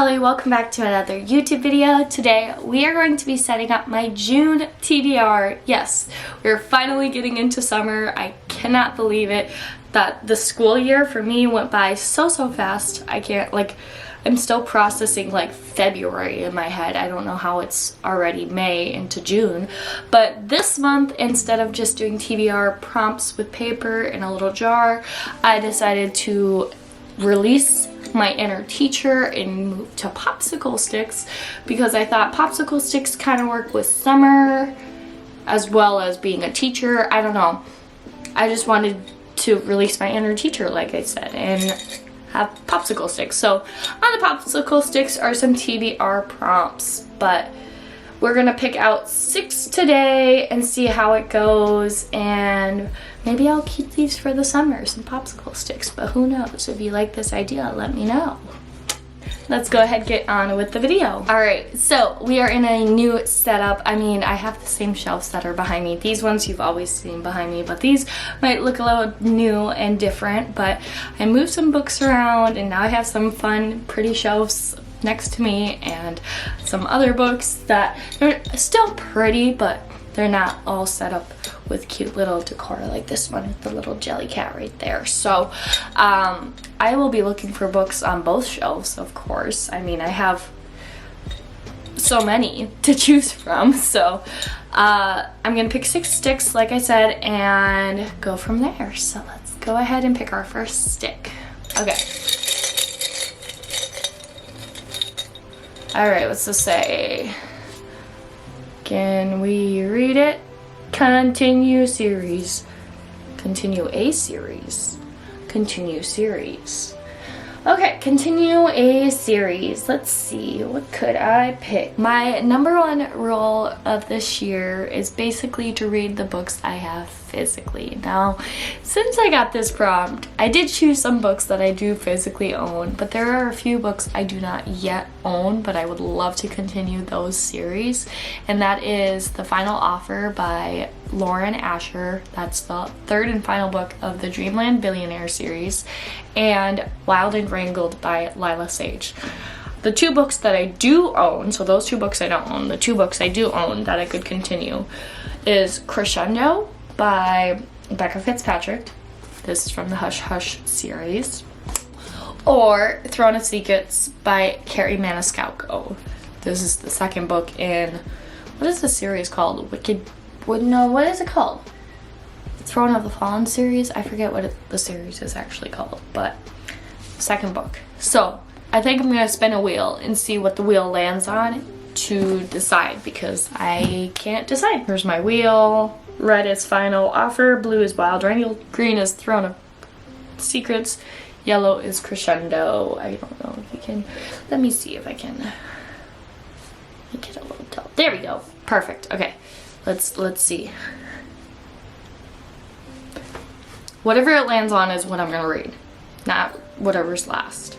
Kelly. Welcome back to another YouTube video. Today we are going to be setting up my June TBR. Yes, we're finally getting into summer. I cannot believe it that the school year for me went by so fast. I'm still processing February in my head. I don't know how it's already May into June. But this month, instead of just doing TBR prompts with paper in a little jar, I decided to release my inner teacher and move to Popsicle Sticks because I thought Popsicle Sticks kind of work with summer as well as being a teacher. I don't know. I just wanted to release my inner teacher, like I said, and have Popsicle Sticks. So on the Popsicle Sticks are some TBR prompts, but we're gonna pick out 6 today and see how it goes, and maybe I'll keep these for the summer, some Popsicle Sticks, but who knows? If you like this idea, let me know. Let's go ahead and get on with the video. Alright, so we are in a new setup. I mean, I have the same shelves that are behind me. These ones you've always seen behind me, but these might look a little new and different, but I moved some books around and now I have some fun, pretty shelves next to me and some other books that are still pretty, but they're not all set up with cute little decor like this one with the little jelly cat right there. So I will be looking for books on both shelves, of course. I mean, I have so many to choose from, so I'm gonna pick 6 sticks like I said and go from there. So let's go ahead and pick our first stick. Okay. Alright, what's this say? Can we read it? Continue series. Continue a series. Continue series. Okay, continue a series. Let's see, what could I pick? My #1 rule of this year is basically to read the books I have physically. Now, since I got this prompt, I did choose some books that I do physically own, but there are a few books I do not yet own, but I would love to continue those series, and that is The Final Offer by Lauren Asher. That's the 3rd and final book of the Dreamland Billionaire series, and Wild and Wrangled by Lila Sage. The 2 books that I do own, so those 2 books I don't own, the 2 books I do own that I could continue is Crescendo by Becca Fitzpatrick. This is from the Hush Hush series. Or Throne of Secrets by Carrie Maniscalco. This is the 2nd book in, what is the series called? What is it called? Throne of the Fallen series? I forget what the series is actually called, but 2nd book. So I think I'm gonna spin a wheel and see what the wheel lands on to decide, because I can't decide. Here's my wheel. Red is Final Offer, blue is Wild Wrangled, green is Throne of Secrets, yellow is Crescendo. I don't know if you can, let me see if I can make it a little dull. There we go, perfect. Okay, let's see. Whatever it lands on is what I'm gonna read, not whatever's last.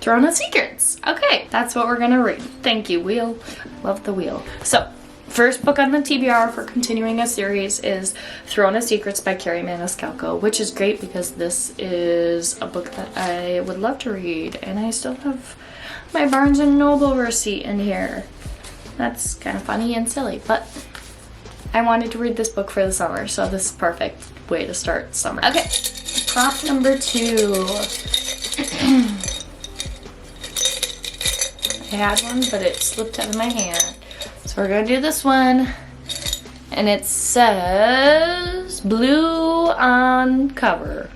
Throne of Secrets. Okay, that's what we're gonna read. Thank you, wheel. Love the wheel. So, first book on the TBR for continuing a series is Throne of Secrets by Carrie Maniscalco, which is great because this is a book that I would love to read, and I still have my Barnes & Noble receipt in here. That's kind of funny and silly, but I wanted to read this book for the summer, so this is a perfect way to start summer. Okay, prompt number 2. I had one, but it slipped out of my hand. So we're gonna do this one. And it says blue on cover.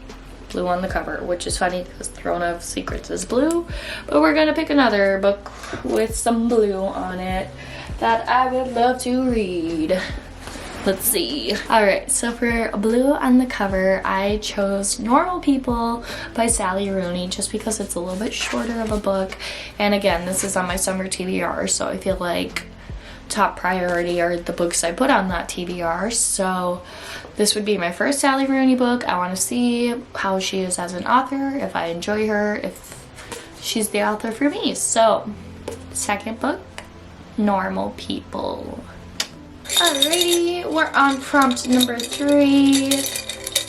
Blue on the cover, which is funny because Throne of Secrets is blue. But we're gonna pick another book with some blue on it that I would love to read. Let's see. Alright, so for blue on the cover, I chose Normal People by Sally Rooney just because it's a little bit shorter of a book. And again, this is on my summer TBR, so I feel like top priority are the books I put on that TBR. So this would be my first Sally Rooney book. I want to see how she is as an author, if I enjoy her, if she's the author for me. So, 2nd book, Normal People. Alrighty, we're on prompt number 3.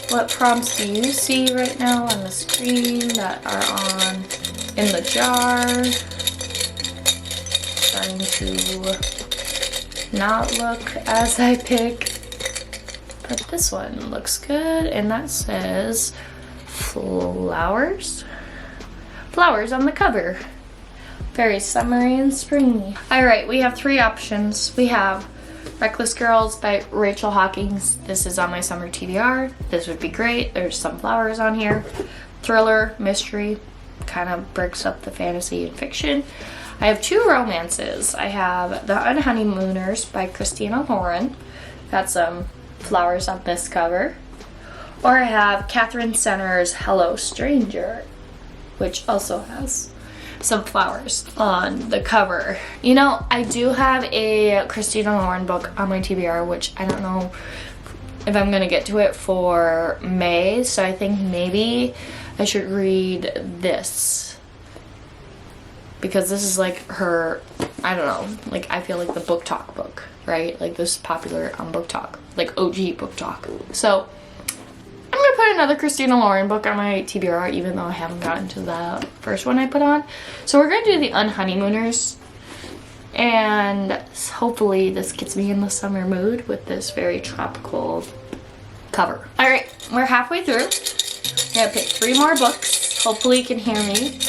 What prompts do you see right now on the screen that are on in the jar? Trying to not look as I pick. But this one looks good, and that says flowers. Flowers on the cover. Very summery and springy. Alright, we have 3 options. We have Reckless Girls by Rachel Hawkins. This is on my summer TBR. This would be great. There's some flowers on here. Thriller, mystery, kind of breaks up the fantasy and fiction. I have 2 romances. I have The Unhoneymooners by Christina Lauren. Got some flowers on this cover. Or I have Catherine Center's Hello Stranger, which also has some flowers on the cover. You know, I do have a Christina Lauren book on my TBR, which I don't know if I'm gonna get to it for May, so I think maybe I should read this, because this is like her, I don't know, like I feel like the book talk book, right? Like this is popular on book talk, like OG book talk. So I'm gonna put another Christina Lauren book on my TBR, even though I haven't gotten to the first one I put on. So we're gonna do The Unhoneymooners, and hopefully this gets me in the summer mood with this very tropical cover. All right, we're halfway through. I'm gonna pick 3 more books. Hopefully you can hear me,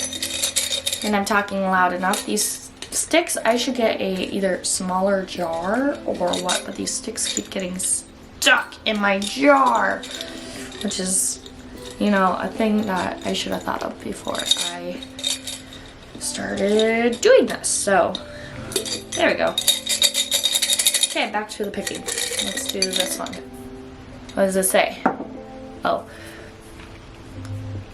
and I'm talking loud enough. These sticks, I should get a either smaller jar or what, but these sticks keep getting stuck in my jar, which is, you know, a thing that I should have thought of before I started doing this. So there we go. Okay, back to the picking. Let's do this one. What does it say? Oh,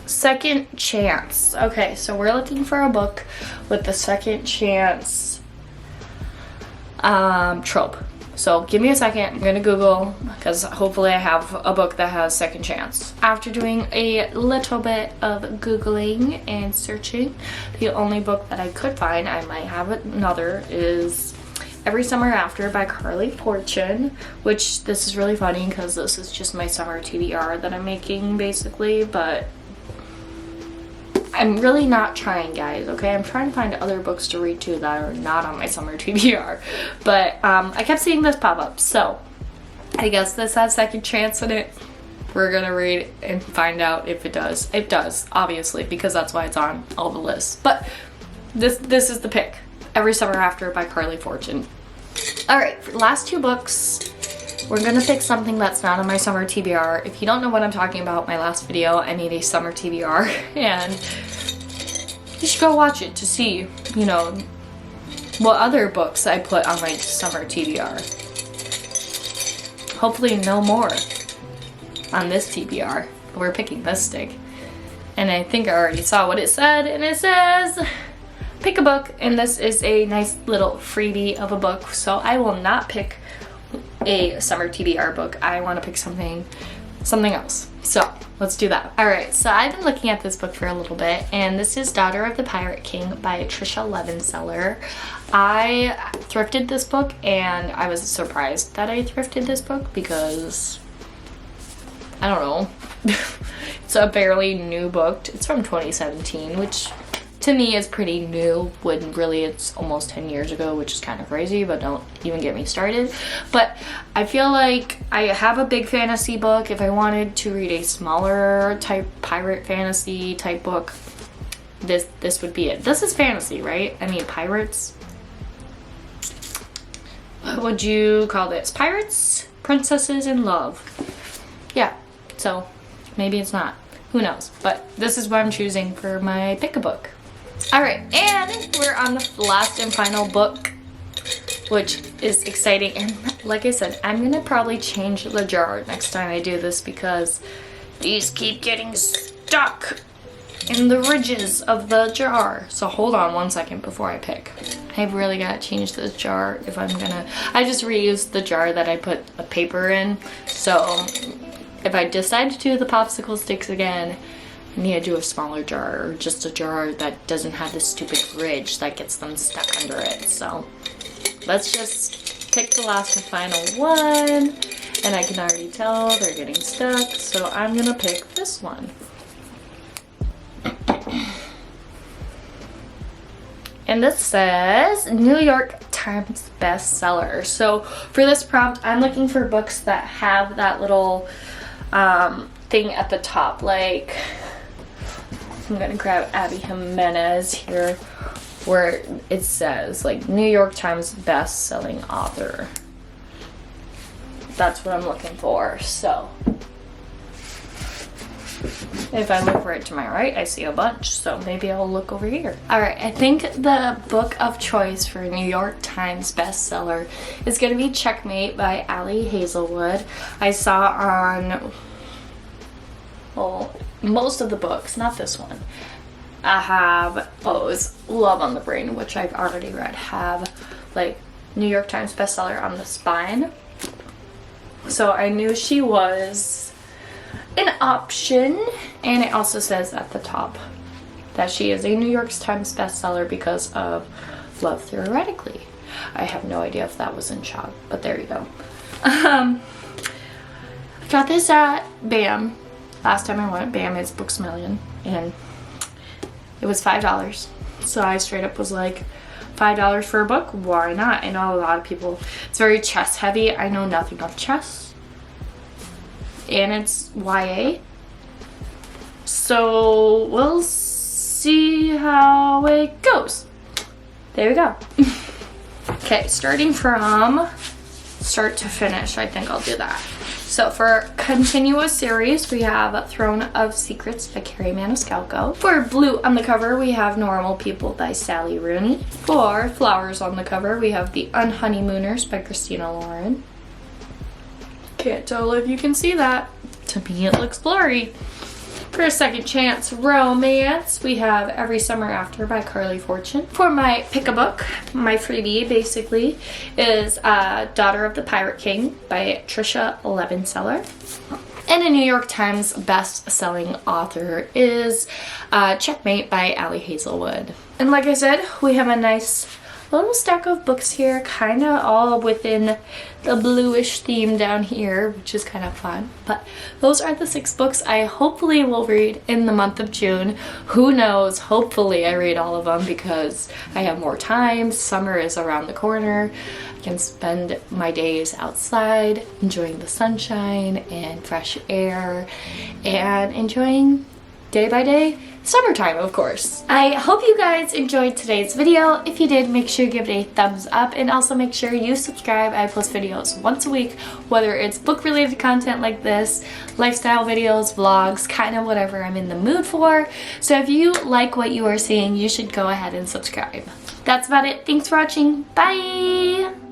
second chance. Okay, so we're looking for a book with the second chance trope. So give me a second, I'm gonna Google, because hopefully I have a book that has second chance. After doing a little bit of Googling and searching, the only book that I could find, I might have another, is Every Summer After by Carly Fortune, which this is really funny because this is just my summer TBR that I'm making basically, but I'm really not trying, guys, okay? I'm trying to find other books to read too that are not on my summer TBR. But I kept seeing this pop up, so I guess this has second chance in it. We're gonna read and find out if it does. It does, obviously, because that's why it's on all the lists. But this is the pick. Every Summer After by Carly Fortune. Alright, for the last 2 books, we're gonna pick something that's not on my summer TBR. If you don't know what I'm talking about, my last video, I made a summer TBR, and you should go watch it to see, you know, what other books I put on my summer TBR. Hopefully no more on this TBR. We're picking this stick. And I think I already saw what it said, and it says pick a book, and this is a nice little freebie of a book, so I will not pick a summer TBR book. I want to pick something else. So let's do that. Alright, so I've been looking at this book for a little bit, and this is Daughter of the Pirate King by Trisha Levenseller. I thrifted this book, and I was surprised that I thrifted this book because, I don't know, it's a barely new book. It's from 2017, which to me is pretty new, when really it's almost 10 years ago, which is kind of crazy, but don't even get me started. But I feel like I have a big fantasy book. If I wanted to read a smaller type pirate fantasy type book, this would be it. This is fantasy, right? I mean, pirates. What would you call this? Pirates, princesses in love. Yeah, so maybe it's not. Who knows? But this is what I'm choosing for my pick a book. Alright, and we're on the last and final book, which is exciting. And like I said, I'm gonna probably change the jar next time I do this because these keep getting stuck in the ridges of the jar. So hold on one second before I pick. I've really got to change this jar if I'm gonna. I just reused the jar that I put the paper in. So if I decide to do the popsicle sticks again, I need to do a smaller jar, or just a jar that doesn't have this stupid ridge that gets them stuck under it. So let's just pick the last and final one, And I can already tell they're getting stuck, so I'm gonna pick this one. And this says New York Times bestseller. So for this prompt, I'm looking for books that have that little thing at the top. Like, I'm gonna grab Abby Jimenez here, where it says like New York Times best-selling author. That's what I'm looking for. So if I look right to my right, I see a bunch, so maybe I'll look over here. All right, I think the book of choice for New York Times bestseller is gonna be Checkmate by Ali Hazelwood. I saw on, well, most of the books, not this one. I have, it's Love on the Brain, which I've already read, have like New York Times bestseller on the spine. So I knew she was an option, and it also says at the top that she is a New York Times bestseller because of Love Theoretically. I have no idea if that was in chat, but there you go. Got this at BAM. Last time I went, BAM is Books A Million, and it was $5. So I straight up was like, $5 for a book? Why not? I know a lot of people, it's very chess heavy. I know nothing of chess. And it's YA. So we'll see how it goes. There we go. Okay, starting from start to finish, I think I'll do that. So for continuous series, we have Throne of Secrets by Carrie Maniscalco. For blue on the cover, we have Normal People by Sally Rooney. For flowers on the cover, we have The Unhoneymooners by Christina Lauren. Can't tell if you can see that. To me, it looks blurry. For a second chance romance, we have Every Summer After by Carly Fortune. For my pick a book, my freebie basically is Daughter of the Pirate King by Trisha Levenseller. And a New York Times best-selling author is Checkmate by Ali Hazelwood. And like I said, we have a nice little stack of books here, kind of all within the bluish theme down here, which is kind of fun. But those are the 6 books I hopefully will read in the month of June. Who knows? Hopefully I read all of them because I have more time. Summer is around the corner. I can spend my days outside enjoying the sunshine and fresh air and enjoying day by day summertime, of course. I hope you guys enjoyed today's video. If you did, make sure you give it a thumbs up, and also make sure you subscribe. I post videos once a week, whether it's book related content like this, lifestyle videos, vlogs, kind of whatever I'm in the mood for. So if you like what you are seeing, you should go ahead and subscribe. That's about it. Thanks for watching. Bye!